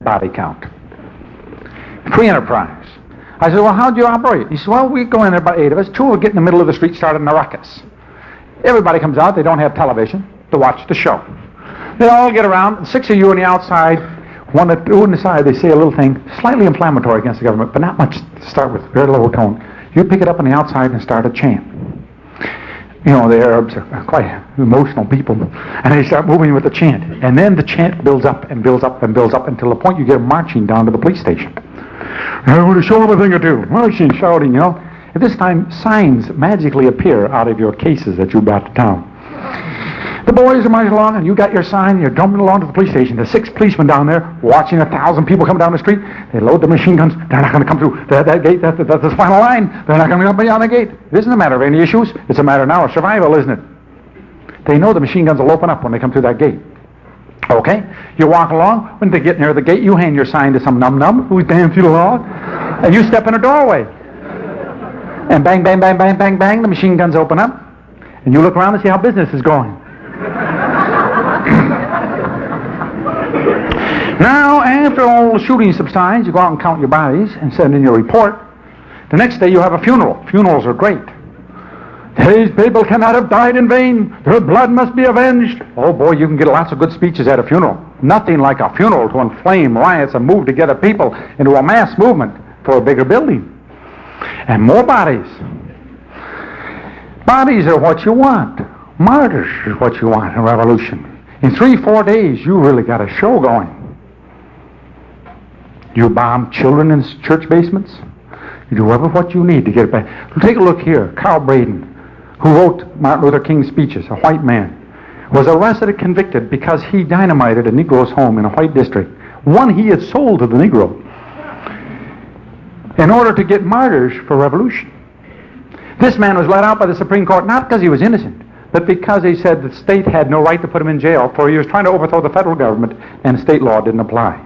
body count. Free enterprise. I said, well, how do you operate? He said, well, we go in there about 8 of us. 2 will get in the middle of the street, starting a ruckus. Everybody comes out. They don't have television to watch the show. They all get around. 6 of you on the outside. 1 or 2 on the side. They say a little thing, slightly inflammatory against the government, but not much to start with. Very low tone. You pick it up on the outside and start a chant. You know, the Arabs are quite emotional people, and they start moving with the chant. And then the chant builds up and builds up and builds up until the point you get them marching down to the police station. I want to show them a thing or two. Marching, shouting, you know. At this time, signs magically appear out of your cases that you brought to town. The boys are marching along, and you got your sign, you're drumming along to the police station. There's 6 policemen down there watching 1,000 people come down the street. They load the machine guns. They're not going to come through that gate. That's the final line. They're not going to come beyond the gate. It isn't a matter of any issues. It's a matter now of survival, isn't it? They know the machine guns will open up when they come through that gate. Okay? You walk along. When they get near the gate, you hand your sign to some num-num who's dancing along, and you step in a doorway. And bang, bang, bang, bang, bang, bang, the machine guns open up, and you look around and see how business is going. Now, after all the shooting subsides, you go out and count your bodies and send in your report. The next day you have a funeral. Funerals are great. These people cannot have died in vain. Their blood must be avenged. Oh boy, you can get lots of good speeches at a funeral. Nothing like a funeral to inflame riots and move together people into a mass movement for a bigger building. And more bodies. Bodies are what you want. Martyrs is what you want in a revolution. In 3-4 days, you really got a show going. You bomb children in church basements. You do what you need to get it back. Take a look here. Carl Braden, who wrote Martin Luther King's speeches, a white man, was arrested and convicted because he dynamited a Negro's home in a white district, one he had sold to the Negro, in order to get martyrs for revolution. This man was let out by the Supreme Court not because he was innocent, but because he said the state had no right to put him in jail, for he was trying to overthrow the federal government and state law didn't apply.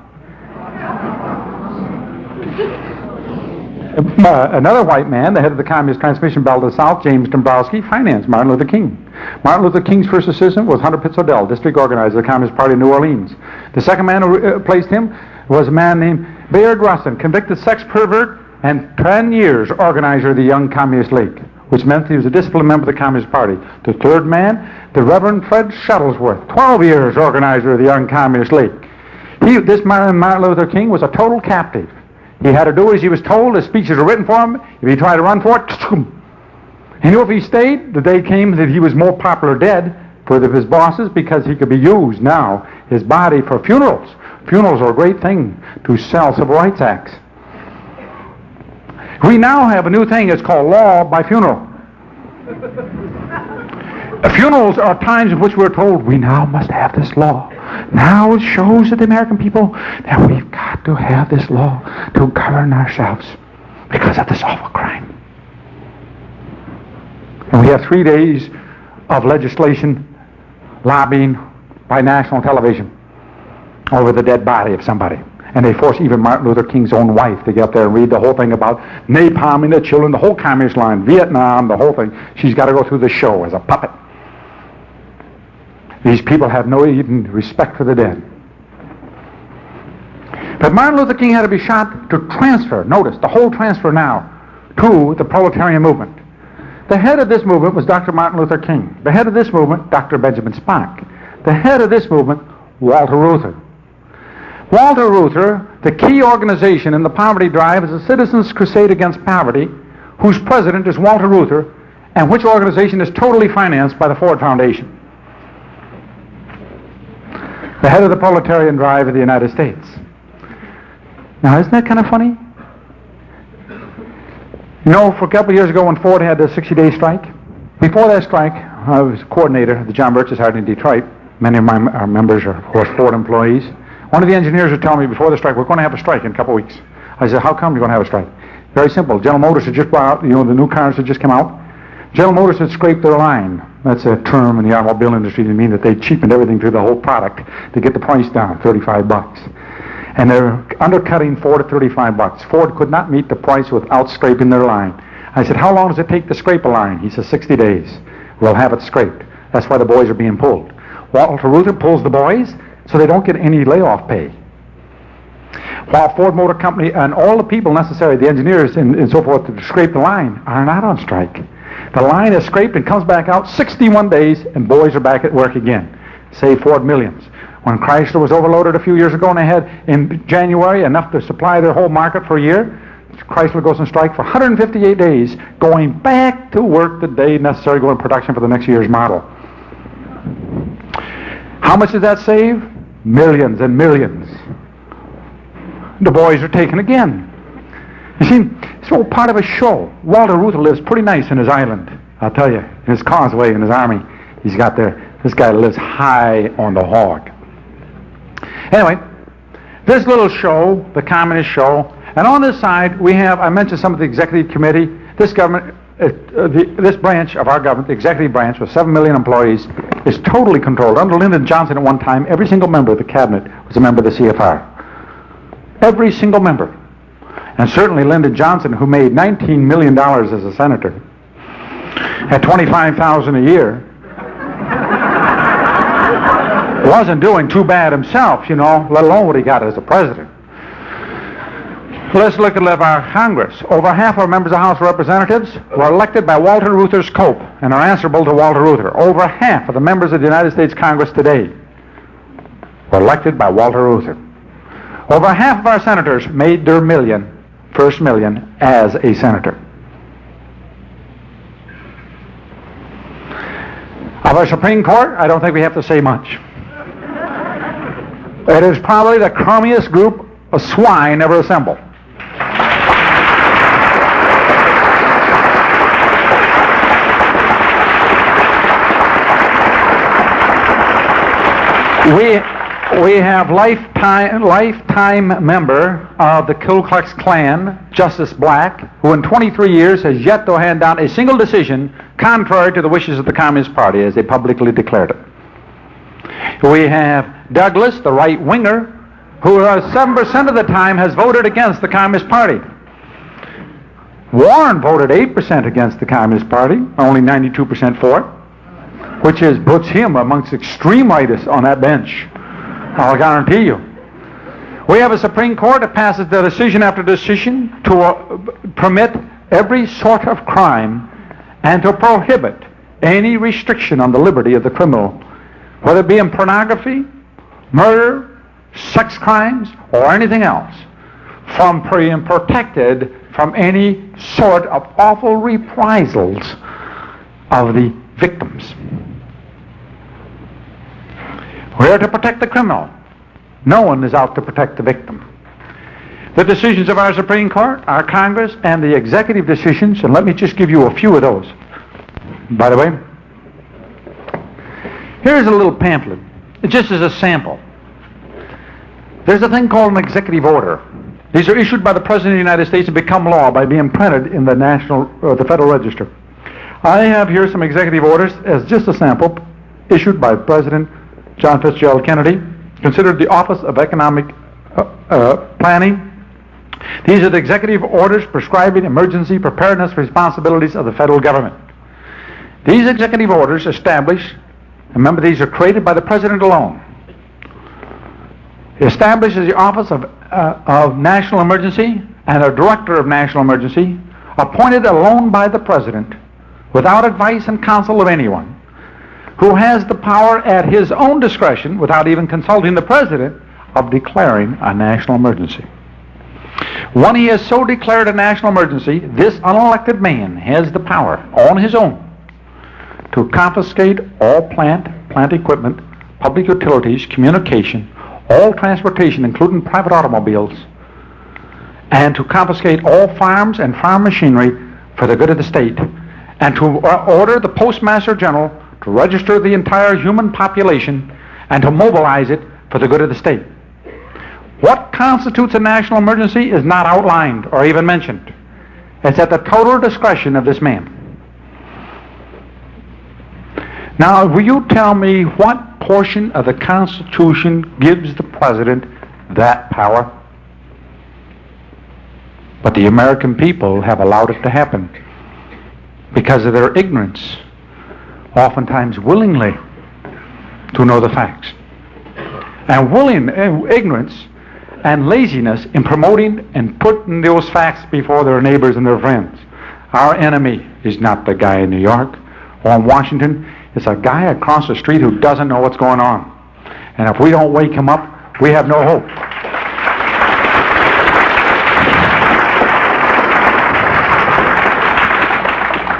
Another white man, the head of the Communist Transmission Belt of the South, James Dombrowski, financed Martin Luther King. Martin Luther King's first assistant was Hunter Pitts Odell, district organizer of the Communist Party of New Orleans. The second man who replaced him was a man named Bayard Rustin, convicted sex pervert and 10 years organizer of the Young Communist League, which meant he was a disciplined member of the Communist Party. The third man, the Reverend Fred Shuttlesworth, 12 years organizer of the Young Communist League. This man, Martin Luther King, was a total captive. He had to do as he was told. His speeches were written for him. If he tried to run for it, he knew if he stayed, the day came that he was more popular dead for his bosses because he could be used now, his body, for funerals. Funerals are a great thing to sell civil rights acts. We now have a new thing. It's called law by funeral. Funerals are times in which we're told we now must have this law. Now it shows to the American people that we've got to have this law to govern ourselves because of this awful crime. And we have 3 days of legislation, lobbying by national television over the dead body of somebody. And they force even Martin Luther King's own wife to get up there and read the whole thing about napalming the children, the whole communist line, Vietnam, the whole thing. She's got to go through the show as a puppet. These people have no even respect for the dead. But Martin Luther King had to be shot to transfer, notice, the whole transfer now, to the proletarian movement. The head of this movement was Dr. Martin Luther King. The head of this movement, Dr. Benjamin Spock. The head of this movement, Walter Reuther. Walter Reuther, the key organization in the poverty drive, is the Citizens Crusade Against Poverty, whose president is Walter Reuther, and which organization is totally financed by the Ford Foundation. The head of the proletarian drive of the United States. Now, isn't that kind of funny? You know, for a couple of years ago when Ford had the 60-day strike, before that strike, I was coordinator of the John Birch Society in Detroit. Many of our members are, of course, Ford employees. One of the engineers would tell me before the strike, we're going to have a strike in a couple of weeks. I said, how come you're going to have a strike? Very simple. General Motors had just brought out, the new cars had just come out. General Motors had scraped their line. That's a term in the automobile industry to mean that they cheapened everything to the whole product to get the price down, $35. And they're undercutting Ford at $35. Ford could not meet the price without scraping their line. I said, how long does it take to scrape a line? He says, 60 days. We'll have it scraped. That's why the boys are being pulled. Walter Reuther pulls the boys so they don't get any layoff pay. while Ford Motor Company and all the people necessary, the engineers and so forth, to scrape the line are not on strike. The line is scraped and comes back out 61 days, and boys are back at work again. Save Ford millions. When Chrysler was overloaded a few years ago and they had in January enough to supply their whole market for a year, Chrysler goes on strike for 158 days, going back to work the day necessary to go in production for the next year's model. How much did that save? Millions and millions. The boys are taken again. You see, it's all part of a show. Walter Reuther lives pretty nice in his island, I'll tell you, in his causeway, in his army. He's got there. This guy lives high on the hog. Anyway, this little show, the communist show, and on this side we have, I mentioned some of the executive committee. This government, this branch of our government, the executive branch with 7 million employees, is totally controlled. Under Lyndon Johnson at one time, every single member of the cabinet was a member of the CFR. Every single member. And certainly Lyndon Johnson, who made $19 million as a senator, at $25,000 a year, wasn't doing too bad himself, you know, let alone what he got as a president. Let's look at our Congress. Over half of our members of the House of Representatives were elected by Walter Reuther's Cope and are answerable to Walter Reuther. Over half of the members of the United States Congress today were elected by Walter Reuther. Over half of our senators made their first million as a senator. Of our Supreme Court, I don't think we have to say much. It is probably the crummiest group of swine ever assembled. We have lifetime member of the Ku Klux Klan, Justice Black, who in 23 years has yet to hand down a single decision contrary to the wishes of the Communist Party as they publicly declared it. We have Douglas, the right-winger, who 7% of the time has voted against the Communist Party. Warren voted 8% against the Communist Party, only 92% for it, which puts him amongst extreme rightists on that bench. I'll guarantee you. We have a Supreme Court that passes the decision after decision to permit every sort of crime and to prohibit any restriction on the liberty of the criminal, whether it be in pornography, murder, sex crimes, or anything else, from being protected from any sort of awful reprisals of the victims. We're to protect the criminal. No one is out to protect the victim. The decisions of our Supreme Court, our Congress, and the executive decisions, and let me just give you a few of those. By the way, here's a little pamphlet, just as a sample. There's a thing called an executive order. These are issued by the President of the United States and become law by being printed in the the Federal Register. I have here some executive orders as just a sample, issued by President John Fitzgerald Kennedy, considered the Office of Economic Planning. These are the executive orders prescribing emergency preparedness responsibilities of the federal government. These executive orders establish, remember these are created by the President alone, establishes the Office of National Emergency and a Director of National Emergency, appointed alone by the President, without advice and counsel of anyone, who has the power at his own discretion, without even consulting the President, of declaring a national emergency. When he has so declared a national emergency, this unelected man has the power on his own to confiscate all plant equipment, public utilities, communication, all transportation, including private automobiles, and to confiscate all farms and farm machinery for the good of the state, and to order the Postmaster General to register the entire human population and to mobilize it for the good of the state. What constitutes a national emergency is not outlined or even mentioned. It's at the total discretion of this man. Now, will you tell me what portion of the Constitution gives the President that power? But the American people have allowed it to happen because of their ignorance, oftentimes willingly, to know the facts. And ignorance and laziness in promoting and putting those facts before their neighbors and their friends. Our enemy is not the guy in New York or in Washington. It's a guy across the street who doesn't know what's going on. And if we don't wake him up, we have no hope.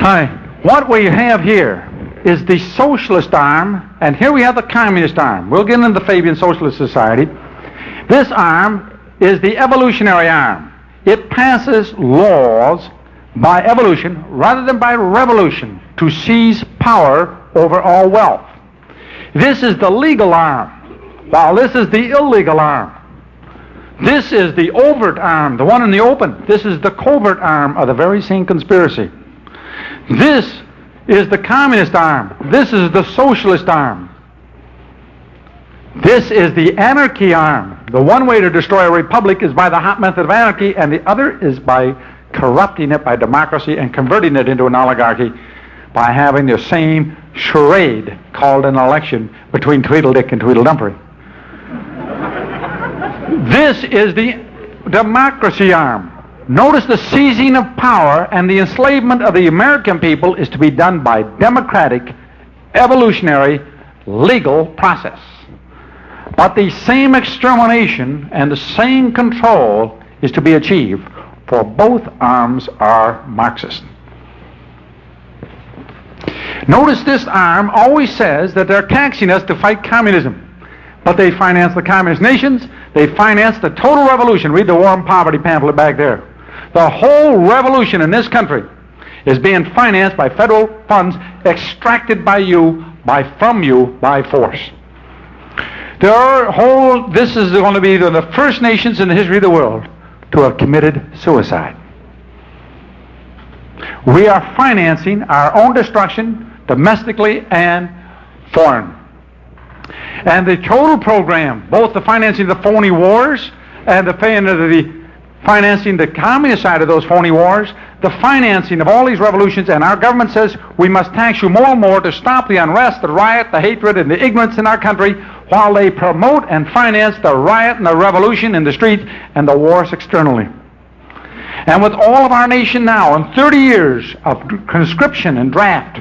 Hi. What we have here is the socialist arm, and here we have the communist arm. We'll get into the Fabian Socialist Society. This arm is the evolutionary arm. It passes laws by evolution rather than by revolution to seize power over all wealth. This is the legal arm, while this is the illegal arm. This is the overt arm, the one in the open. This is the covert arm of the very same conspiracy. This is the communist arm. This is the socialist arm. This is the anarchy arm. The one way to destroy a republic is by the hot method of anarchy, and the other is by corrupting it by democracy and converting it into an oligarchy by having the same charade called an election between Tweedledick and Tweedledumpery. This is the democracy arm. Notice the seizing of power and the enslavement of the American people is to be done by democratic, evolutionary, legal process. But the same extermination and the same control is to be achieved, for both arms are Marxist. Notice this arm always says that they're taxing us to fight communism. But they finance the communist nations. They finance the total revolution. Read the War on Poverty pamphlet back there. The whole revolution in this country is being financed by federal funds extracted by you, from you by force. This is going to be the first nations in the history of the world to have committed suicide. We are financing our own destruction domestically and foreign. And the total program, both the financing of the phony wars and the financing the communist side of those phony wars, the financing of all these revolutions, and our government says we must tax you more and more to stop the unrest, the riot, the hatred, and the ignorance in our country, while they promote and finance the riot and the revolution in the streets and the wars externally. And with all of our nation now, in 30 years of conscription and draft,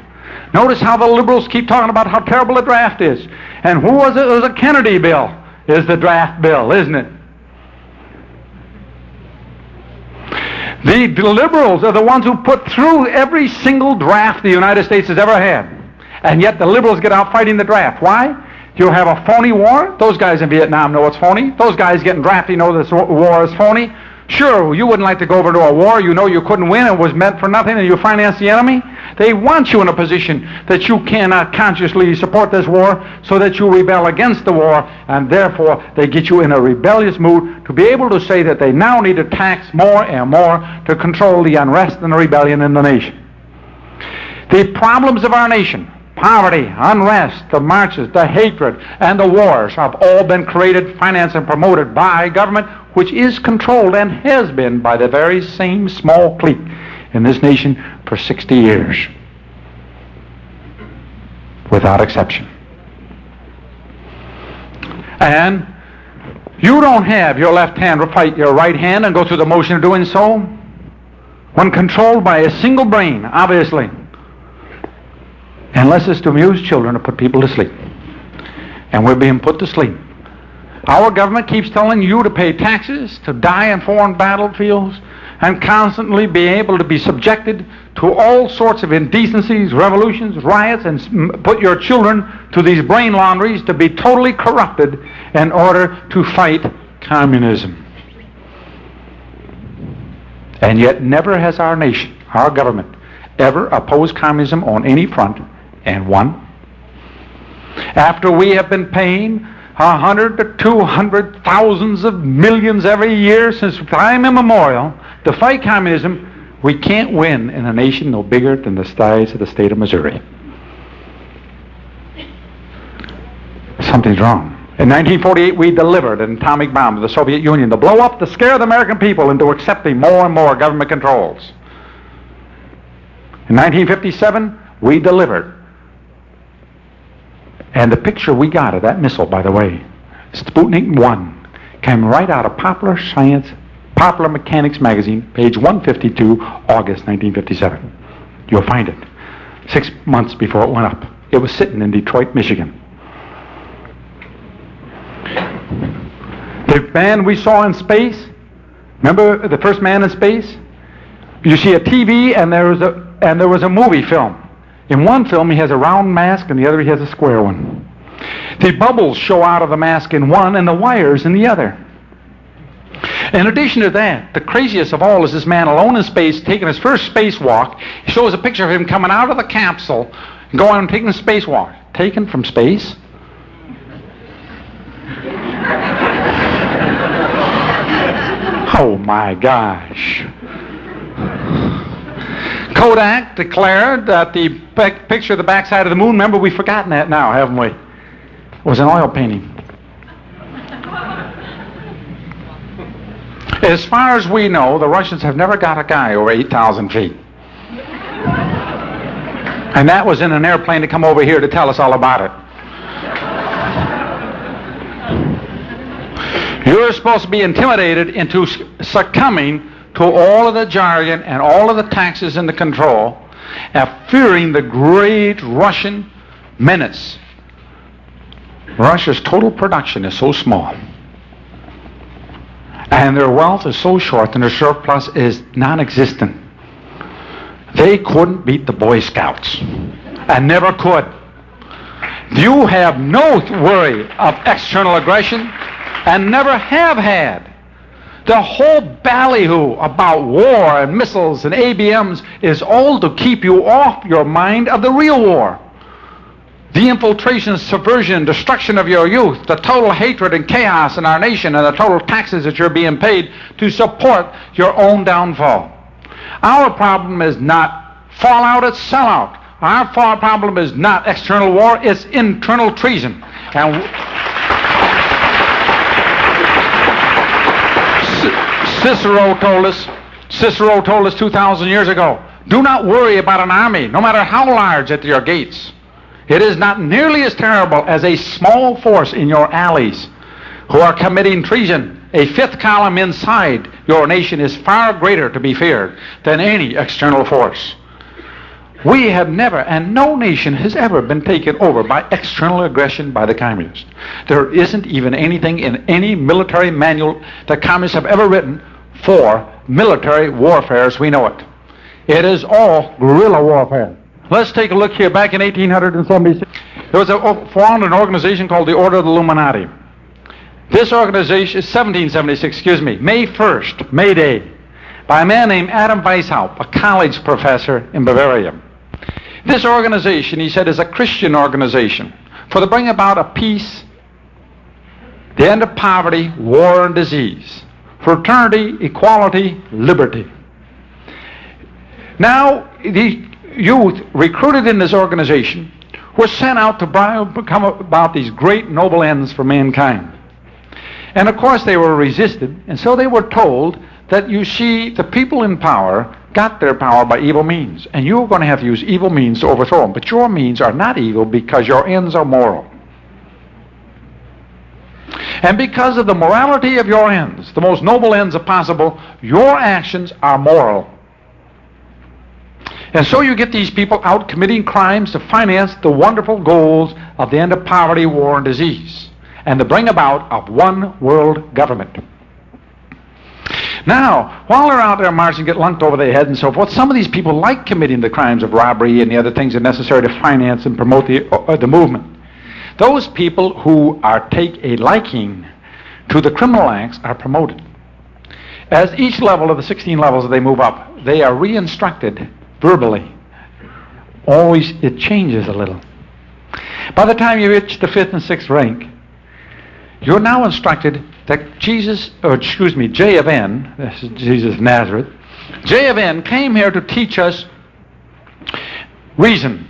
notice how the liberals keep talking about how terrible the draft is. And who was it? It was a Kennedy bill, is the draft bill, isn't it? The liberals are the ones who put through every single draft the United States has ever had. And yet the liberals get out fighting the draft. Why? You have a phony war. Those guys in Vietnam know it's phony. Those guys getting drafted know this war is phony. Sure, you wouldn't like to go over to a war you know you couldn't win and was meant for nothing, and you finance the enemy. They want you in a position that you cannot consciously support this war, so that you rebel against the war, and therefore they get you in a rebellious mood to be able to say that they now need to tax more and more to control the unrest and the rebellion in the nation. The problems of our nation, poverty, unrest, the marches, the hatred, and the wars have all been created, financed, and promoted by government, which is controlled and has been by the very same small clique in this nation for 60 years, without exception. And you don't have your left hand fight your right hand and go through the motion of doing so when controlled by a single brain, obviously, unless it's to amuse children or put people to sleep. And we're being put to sleep. Our government keeps telling you to pay taxes, to die in foreign battlefields, and constantly be able to be subjected to all sorts of indecencies, revolutions, riots, and put your children to these brain laundries to be totally corrupted in order to fight communism. And yet never has our nation, our government, ever opposed communism on any front and won. After we have been paying 100 to 200 thousands of millions every year since time immemorial to fight communism, we can't win in a nation no bigger than the size of the state of Missouri. Something's wrong. In 1948, we delivered an atomic bomb to the Soviet Union to blow up, to scare the American people into accepting more and more government controls. In 1957, we delivered. And the picture we got of that missile, by the way, Sputnik 1, came right out of Popular Mechanics magazine, page 152, August 1957. You'll find it. 6 months before it went up. It was sitting in Detroit, Michigan. The man we saw in space, remember the first man in space? You see a TV and there was a movie film. In one film he has a round mask and the other he has a square one. The bubbles show out of the mask in one and the wires in the other. In addition to that, the craziest of all is this man alone in space taking his first spacewalk. He shows a picture of him coming out of the capsule and going and taking a spacewalk. Taken from space? Oh my gosh. Kodak declared that the picture of the backside of the moon, remember, we've forgotten that now, haven't we? It was an oil painting. As far as we know, the Russians have never got a guy over 8,000 feet. And that was in an airplane to come over here to tell us all about it. You're supposed to be intimidated into succumbing to all of the jargon and all of the taxes and the control, and fearing the great Russian menace. Russia's total production is so small, and their wealth is so short, and their surplus is non-existent. They couldn't beat the Boy Scouts, and never could. You have no worry of external aggression, and never have had. The whole ballyhoo about war and missiles and ABMs is all to keep you off your mind of the real war. The infiltration, subversion, destruction of your youth, the total hatred and chaos in our nation, and the total taxes that you're being paid to support your own downfall. Our problem is not fallout, it's sellout. Our problem is not external war, it's internal treason. And Cicero told us 2,000 years ago, do not worry about an army, no matter how large, at your gates. It is not nearly as terrible as a small force in your alleys who are committing treason. A fifth column inside your nation is far greater to be feared than any external force. We have never, and no nation has ever been taken over by external aggression by the communists. There isn't even anything in any military manual the communists have ever written for military warfare as we know it. It is all guerrilla warfare. Let's take a look here. Back in 1876, there was formed an organization called the Order of the Illuminati. This organization is 1776, May 1st, May Day, by a man named Adam Weishaupt, a college professor in Bavaria. This organization, he said, is a Christian organization for to bring about a peace, the end of poverty, war, and disease, fraternity, equality, liberty. Now, the youth recruited in this organization were sent out to come about these great noble ends for mankind. And of course they were resisted, and so they were told that, you see, the people in power got their power by evil means, and you're going to have to use evil means to overthrow them. But your means are not evil because your ends are moral. And because of the morality of your ends, the most noble ends possible, your actions are moral. And so you get these people out committing crimes to finance the wonderful goals of the end of poverty, war, and disease, and to bring about a one world government. Now, while they're out there marching, get lunked over their heads and so forth, some of these people like committing the crimes of robbery and the other things that are necessary to finance and promote the movement. Those people who take a liking to the criminal acts are promoted. As each level of the 16 levels that they move up, they are re-instructed verbally. Always it changes a little. By the time you reach the 5th and 6th rank, you're now instructed that J of N, this is Jesus of Nazareth, J of N came here to teach us reason.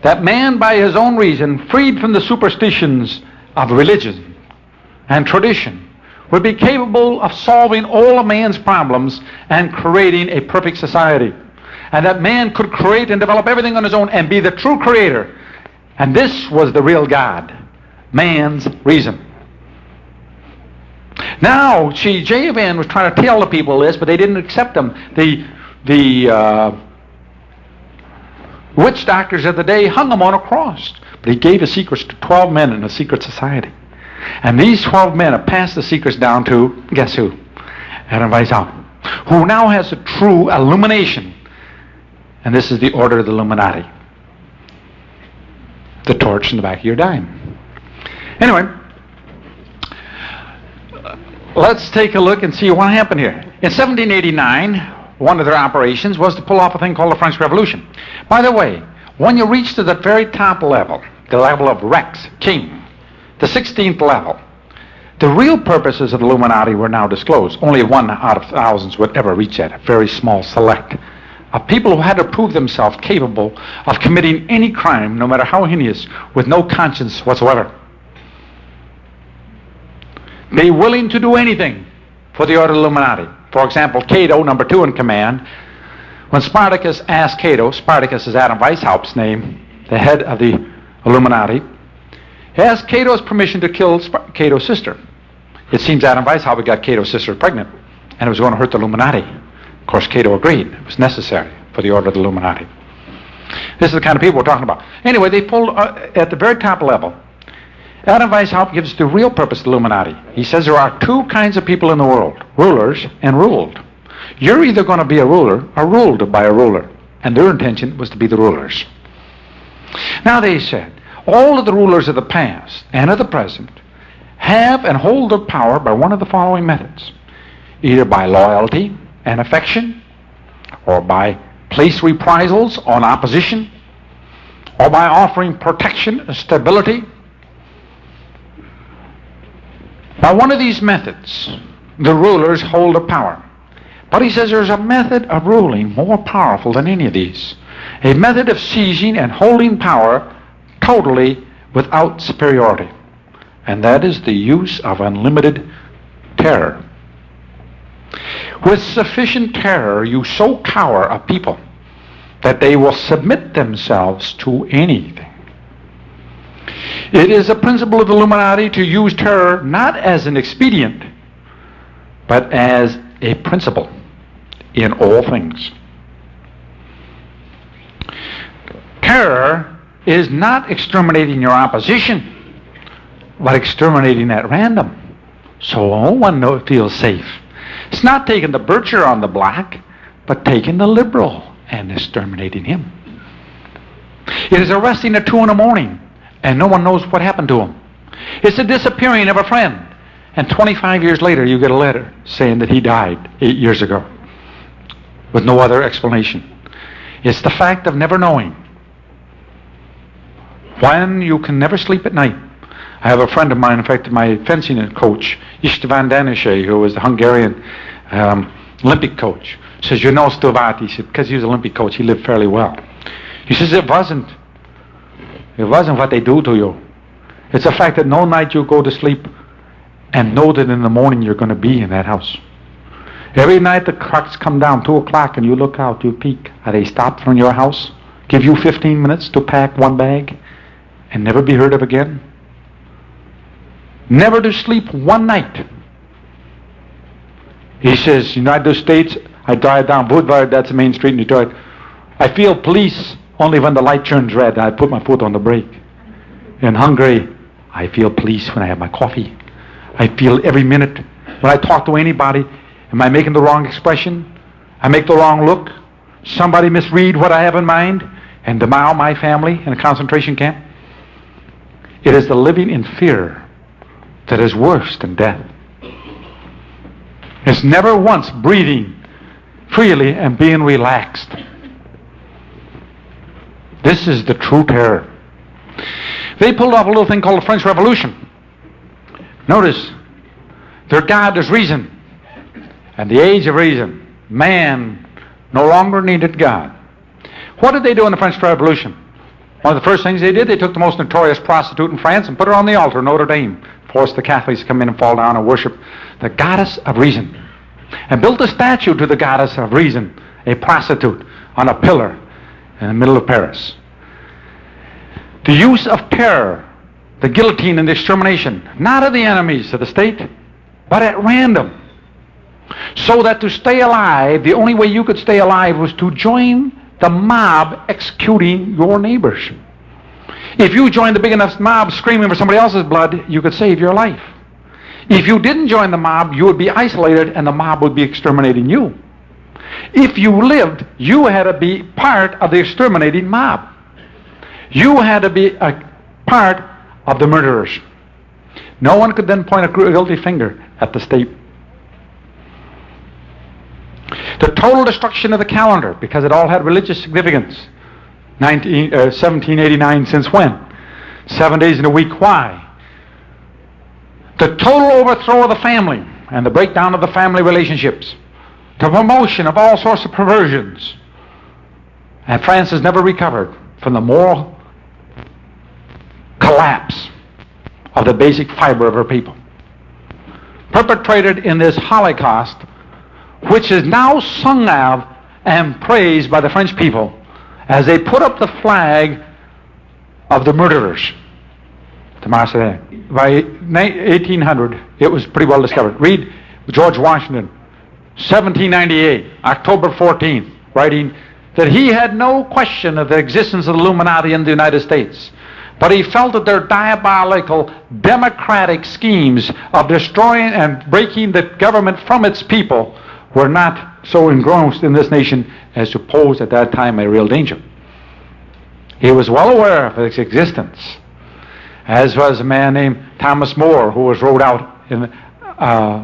That man by his own reason, freed from the superstitions of religion and tradition, would be capable of solving all of man's problems and creating a perfect society. And that man could create and develop everything on his own and be the true creator. And this was the real God, man's reason. Now, see, JFN was trying to tell the people this, but they didn't accept them. The witch doctors of the day hung him on a cross. But he gave his secrets to 12 men in a secret society. And these 12 men have passed the secrets down to, guess who? Adam Weishaupt, who now has a true illumination. And this is the order of the Illuminati. The torch in the back of your dime. Anyway, let's take a look and see what happened here. In 1789, one of their operations was to pull off a thing called the French Revolution. By the way, when you reach to the very top level, the level of Rex, King, the 16th level, the real purposes of the Illuminati were now disclosed. Only one out of thousands would ever reach that, a very small select of people who had to prove themselves capable of committing any crime, no matter how heinous, with no conscience whatsoever. They willing to do anything for the order of the Illuminati. For example, Cato, number 2 in command, when Spartacus asked Cato, Spartacus is Adam Weishaupt's name, the head of the Illuminati, he asked Cato's permission to kill Cato's sister. It seems Adam Weishaupt got Cato's sister pregnant, and it was going to hurt the Illuminati. Of course, Cato agreed. It was necessary for the order of the Illuminati. This is the kind of people we're talking about. Anyway, they pulled at the very top level. Adam Weishaupt gives the real purpose of the Illuminati. He says there are 2 kinds of people in the world, rulers and ruled. You're either going to be a ruler or ruled by a ruler. And their intention was to be the rulers. Now they said, all of the rulers of the past and of the present have and hold their power by one of the following methods. Either by loyalty and affection, or by place reprisals on opposition, or by offering protection and stability. By one of these methods, the rulers hold the power. But he says there's a method of ruling more powerful than any of these. A method of seizing and holding power totally without superiority. And that is the use of unlimited terror. With sufficient terror, you so cower a people that they will submit themselves to anything. It is a principle of the Illuminati to use terror not as an expedient, but as a principle in all things. Terror is not exterminating your opposition, but exterminating at random, so no one feels safe. It's not taking the butcher on the block, but taking the liberal and exterminating him. It is arresting at 2 in the morning, and no one knows what happened to him. It's the disappearing of a friend, and 25 years later you get a letter saying that he died 8 years ago, with no other explanation. It's the fact of never knowing. When you can never sleep at night. I have a friend of mine, in fact, my fencing coach, Istvan Danishé, who was the Hungarian Olympic coach, says, you know, Stuart, he said, because he was an Olympic coach, he lived fairly well. He says, it wasn't what they do to you. It's the fact that no night you go to sleep and know that in the morning you're going to be in that house. Every night the clocks come down, 2 o'clock, and you look out, you peek. Are they stopped from your house? Give you 15 minutes to pack one bag and never be heard of again? Never to sleep one night. He says, United States, I drive down Boulevard, that's the main street in Detroit. I feel police only when the light turns red. I put my foot on the brake. In Hungary, I feel police when I have my coffee. I feel every minute. When I talk to anybody, am I making the wrong expression? I make the wrong look? Somebody misread what I have in mind and demow my family in a concentration camp? It is the living in fear that is worse than death. It's never once breathing freely and being relaxed. This is the true terror. They pulled off a little thing called the French Revolution. Notice, their God is reason. And the age of reason, man no longer needed God. What did they do in the French Revolution? One of the first things they did, they took the most notorious prostitute in France and put her on the altar in Notre Dame. Forced the Catholics to come in and fall down and worship the goddess of reason. And built a statue to the goddess of reason, a prostitute, on a pillar in the middle of Paris. The use of terror, the guillotine and the extermination, not of the enemies of the state, but at random. So that to stay alive, the only way you could stay alive was to join the mob executing your neighbors. If you joined the big enough mob screaming for somebody else's blood, you could save your life. If you didn't join the mob, you would be isolated and the mob would be exterminating you. If you lived, you had to be part of the exterminating mob. You had to be a part of the murderers. No one could then point a guilty finger at the state. The total destruction of the calendar, because it all had religious significance. 1789, since when? 7 days in a week, why? The total overthrow of the family and the breakdown of the family relationships. The promotion of all sorts of perversions. And France has never recovered from the moral collapse of the basic fiber of her people. Perpetrated in this Holocaust, which is now sung of and praised by the French people as they put up the flag of the murderers. The Marseillaise. By 1800, it was pretty well discovered. Read George Washington, 1798, October 14th, writing that he had no question of the existence of the Illuminati in the United States, but he felt that their diabolical democratic schemes of destroying and breaking the government from its people were not so engrossed in this nation as to pose at that time a real danger. He was well aware of its existence, as was a man named Thomas More, who was rowed out in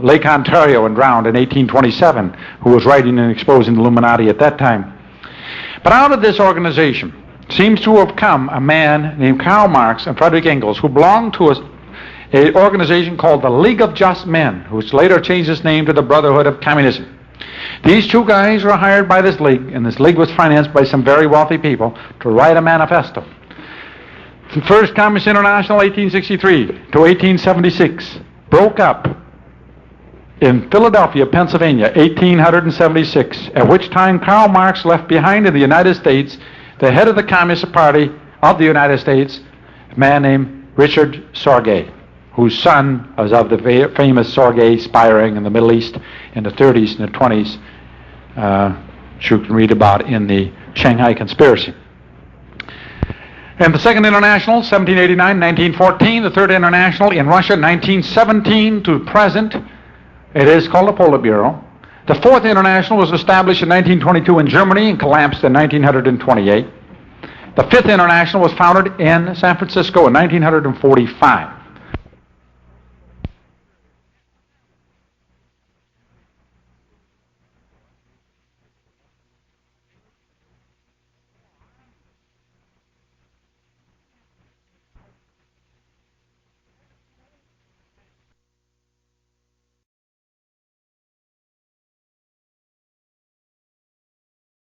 Lake Ontario and drowned in 1827, who was writing and exposing the Illuminati at that time. But out of this organization seems to have come a man named Karl Marx and Frederick Engels, who belonged to an organization called the League of Just Men, which later changed its name to the Brotherhood of Communism. These two guys were hired by this league, and this league was financed by some very wealthy people to write a manifesto. The First Communist International, 1863 to 1876, broke up in Philadelphia, Pennsylvania, 1876, at which time Karl Marx left behind in the United States the head of the Communist Party of the United States, a man named Richard Sorge, whose son was of the famous Sorge spying in the Middle East in the 30s and the 20s, which you can read about in the Shanghai Conspiracy. And the Second International, 1789, 1914, the Third International in Russia, 1917 to present. It is called the Politburo. The Fourth International was established in 1922 in Germany and collapsed in 1928. The Fifth International was founded in San Francisco in 1945.